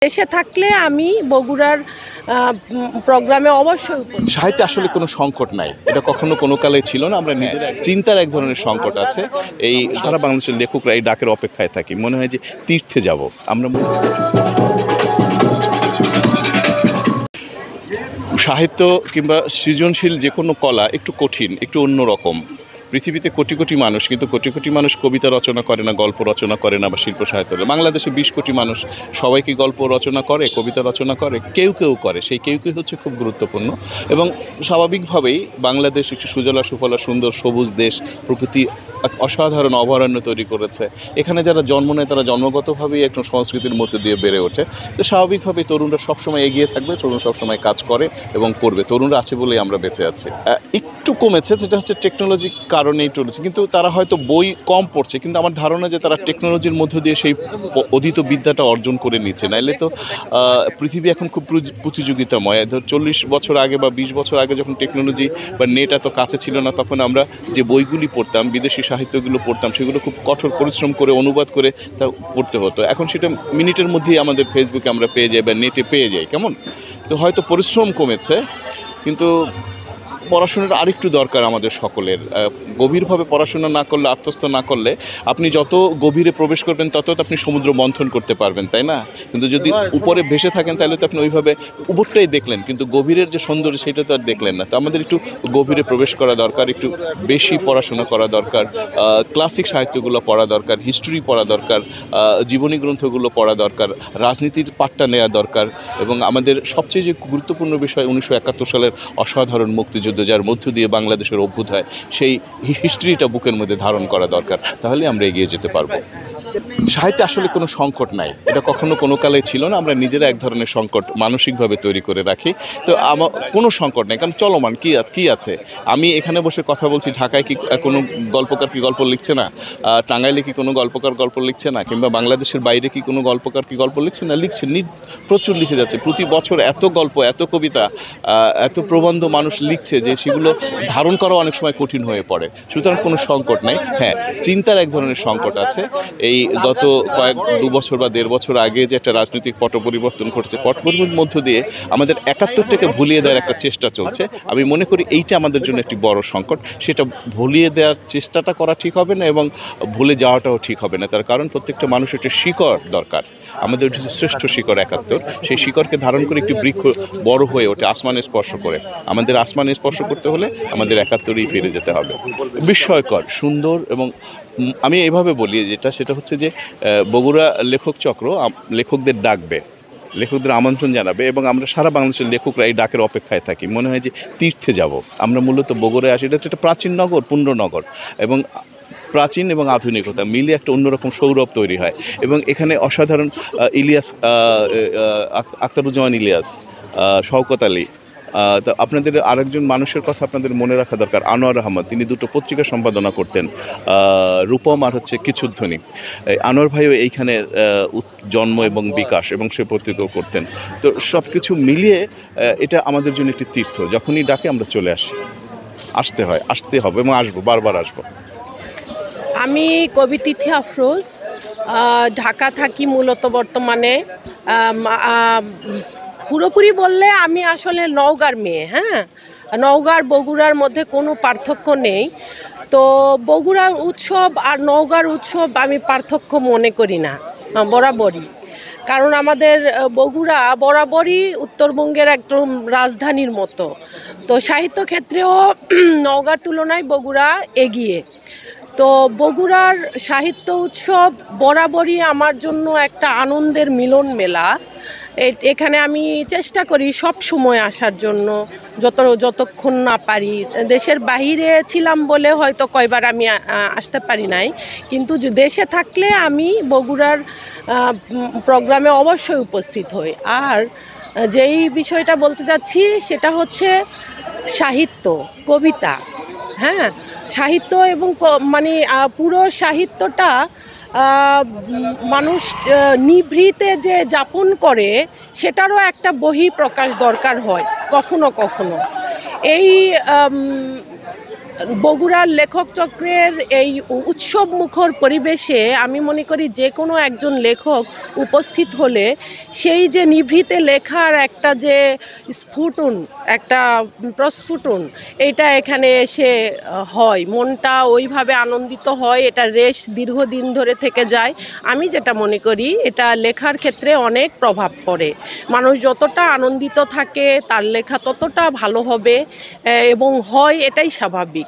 দেশে থাকলে আমি বগুড়ার প্রোগ্রামে অবশ্যই সাহিত্যে আসলে কোনো সংকট নাই, এটা কখনো কোনো কালে ছিল না। আমরা নিজেরা চিন্তার এক ধরনের সংকট আছে। এই সারা বাংলাদেশের লেখকরা এই ডাকের অপেক্ষায় থাকি, মনে হয় যে তীর্থে যাব আমরা। সাহিত্য কিংবা সৃজনশীল যে কোনো কলা একটু কঠিন, একটু অন্যরকম। পৃথিবীতে কোটি কোটি মানুষ, কিন্তু কোটি কোটি মানুষ কবিতা রচনা করে না, গল্প রচনা করে না, বা শিল্প সাহিত্য। বাংলাদেশে 20 কোটি মানুষ, সবাই কি গল্প রচনা করে, কবিতা রচনা করে? কেউ কেউ করে। সেই কেউ কেউ হচ্ছে খুব গুরুত্বপূর্ণ। এবং স্বাভাবিকভাবেই বাংলাদেশ একটি সুজলা সুফলা সুন্দর সবুজ দেশ, প্রকৃতি অসাধারণ অভয়ারণ্য তৈরি করেছে। এখানে যারা জন্ম নেয় তারা জন্মগতভাবেই একটা সংস্কৃতির মধ্যে দিয়ে বেড়ে ওঠে। তো স্বাভাবিকভাবেই তরুণরা সবসময় এগিয়ে থাকবে, তরুণ সবসময় কাজ করে এবং করবে। তরুণরা আছে বলেই আমরা বেঁচে আছি। একটু কমেছে, যেটা হচ্ছে টেকনোলজির কারণেই চলেছে, কিন্তু তারা হয়তো বই কম পড়ছে, কিন্তু আমার ধারণা যে তারা টেকনোলজির মধ্য দিয়ে সেই অধীত বিদ্যাটা অর্জন করে নিচ্ছে। নাইলে তো পৃথিবী এখন খুব প্রতিযোগিতাময়। ধর 40 বছর আগে বা 20 বছর আগে যখন টেকনোলজি বা নেট এত কাছে ছিল না, তখন আমরা যে বইগুলি পড়তাম, বিদেশি সাহিত্যগুলো পড়তাম, সেগুলো খুব কঠোর পরিশ্রম করে অনুবাদ করে তা পড়তে হতো। এখন সেটা মিনিটের মধ্যেই আমাদের ফেসবুকে আমরা পেয়ে যাই বা নেটে পেয়ে যাই। কেমন তো হয়তো পরিশ্রম কমেছে, কিন্তু পড়াশোনার আরেকটু দরকার আমাদের সকলের। গভীরভাবে পড়াশোনা না করলে, আত্মস্থ না করলে, আপনি যত গভীরে প্রবেশ করবেন তত আপনি সমুদ্র মন্থন করতে পারবেন, তাই না? কিন্তু যদি উপরে ভেসে থাকেন তাহলে তো আপনি ওইভাবে উপরটাই দেখলেন, কিন্তু গভীরের যে সৌন্দর্য সেটা তো আর দেখলেন না। তো আমাদের একটু গভীরে প্রবেশ করা দরকার, একটু বেশি পড়াশোনা করা দরকার, ক্লাসিক সাহিত্যগুলো পড়া দরকার, হিস্ট্রি পড়া দরকার, জীবনী গ্রন্থগুলো পড়া দরকার, রাজনীতির পাঠটা নেওয়া দরকার। এবং আমাদের সবচেয়ে যে গুরুত্বপূর্ণ বিষয় 1971 সালের অসাধারণ মুক্তিযুদ্ধ, যার মধ্য দিয়ে বাংলাদেশের অভ্যুদয়, সেই হিস্ট্রিটা বুকের মধ্যে ধারণ করা দরকার। তাহলে আমরা এগিয়ে যেতে পারবো। সাহিত্যে আসলে কোনো সংকট নাই, এটা কখনো কোনো কালে ছিল না। আমরা নিজেরা এক ধরনের সংকট মানসিকভাবে তৈরি করে রাখি। তো আমার কোনো সংকট নেই, কারণ চলমান কি আছে। আমি এখানে বসে কথা বলছি, ঢাকায় কি কোনো গল্পকার কি গল্প লিখছে না? টাঙ্গাইলে কি কোনো গল্পকার গল্প লিখছে না? কিংবা বাংলাদেশের বাইরে কি কোনো গল্পকার কি গল্প লিখছে না? লিখছে, প্রচুর লিখে যাচ্ছে। প্রতি বছর এত গল্প, এত কবিতা, এত প্রবন্ধ মানুষ লিখছে যে সেগুলো ধারণ করা অনেক সময় কঠিন হয়ে পড়ে। সুতরাং কোনো সংকট নেই। হ্যাঁ, চিন্তার এক ধরনের সংকট আছে। এই গত 2 বছর বা 1.5 বছর আগে যে একটা রাজনৈতিক পট পরিবর্তন ঘটছে, পট পরিবর্তনের মধ্য দিয়ে আমাদের 71টাকে ভুলিয়ে দেওয়ার একটা চেষ্টা চলছে। আমি মনে করি এইটা আমাদের জন্য একটি বড় সংকট। সেটা ভুলিয়ে দেওয়ার চেষ্টাটা করা ঠিক হবে না, এবং ভুলে যাওয়াটাও ঠিক হবে না। তার কারণ প্রত্যেকটা মানুষের একটা শিকড় দরকার। আমাদের হচ্ছে শ্রেষ্ঠ শিকড় 71। সেই শিকড়কে ধারণ করে একটি বৃক্ষ বড় হয়ে ওঠে, আসমানে স্পর্শ করে। আমাদের আসমানে স্পর্শ করতে হলে আমাদের 71ই ফিরে যেতে হবে। বিস্ময়কর সুন্দর। এবং আমি এইভাবে বলি, সেটা হচ্ছে যে বগুড়া লেখক চক্র লেখকদের ডাকবে, লেখকদের আমন্ত্রণ জানাবে, এবং আমরা সারা বাংলাদেশের লেখকরা এই ডাকের অপেক্ষায় থাকি। মনে হয় যে তীর্থে যাব। আমরা মূলত বগুড়ায় আসি। এটা একটা প্রাচীন নগর, পুণ্যনগর, এবং প্রাচীন এবং আধুনিকতা মিলে একটা অন্যরকম সৌরভ তৈরি হয়। এবং এখানে অসাধারণ ইলিয়াস, আখতারুজ্জামান ইলিয়াস, শওকত আলী, তো আপনাদের আরেকজন মানুষের কথা আপনাদের মনে রাখা দরকার, আনোয়ার আহমদ। তিনি 2টো পত্রিকা সম্পাদনা করতেন, রূপম আর হচ্ছে কিছুধ্বনি। আনোয়ার ভাইও এইখানে জন্ম এবং বিকাশ, এবং সে পত্রিকাও করতেন। তো সব কিছু মিলিয়ে এটা আমাদের জন্য একটি তীর্থ। যখনই ডাকে আমরা চলে আসি, আসতে হবে এবং আসবো, বারবার আসবো। আমি কবি তিথি আফরোজ, ঢাকা থাকি মূলত বর্তমানে। পুরোপুরি বললে আমি আসলে নওগাঁর মেয়ে। হ্যাঁ, নওগাঁর বগুড়ার মধ্যে কোনো পার্থক্য নেই। তো বগুড়ার উৎসব আর নওগাঁর উৎসব আমি পার্থক্য মনে করি না, বরাবরই। কারণ আমাদের বগুড়া বরাবরই উত্তরবঙ্গের একদম রাজধানীর মতো। তো সাহিত্য ক্ষেত্রেও নওগাঁর তুলনায় বগুড়া এগিয়ে। তো বগুড়ার সাহিত্য উৎসব বরাবরই আমার জন্য একটা আনন্দের মিলন মেলা। এখানে আমি চেষ্টা করি সব সময় আসার জন্য, যতক্ষণ না পারি। দেশের বাহিরে ছিলাম বলে হয়তো কয়বার আমি আসতে পারি নাই, কিন্তু দেশে থাকলে আমি বগুড়ার প্রোগ্রামে অবশ্যই উপস্থিত হই। আর যেই বিষয়টা বলতে চাচ্ছি সেটা হচ্ছে সাহিত্য, কবিতা। হ্যাঁ, সাহিত্য এবং মানে পুরো সাহিত্যটা মানুষ নিভৃতে যে যাপন করে, সেটারও একটা বহিঃপ্রকাশ দরকার হয় কখনো কখনো। এই বগুড়ার লেখক চক্রের এই উৎসব মুখর পরিবেশে আমি মনে করি যে কোনো একজন লেখক উপস্থিত হলে সেই যে নিভৃতে লেখার একটা যে স্ফুটন, একটা প্রস্ফুটন, এটা এখানে এসে হয়, মনটা ওইভাবে আনন্দিত হয়, এটা রেশ দীর্ঘদিন ধরে থেকে যায়। আমি যেটা মনে করি এটা লেখার ক্ষেত্রে অনেক প্রভাব পড়ে। মানুষ যতটা আনন্দিত থাকে তার লেখা ততটা ভালো হবে এবং হয়, এটাই স্বাভাবিক।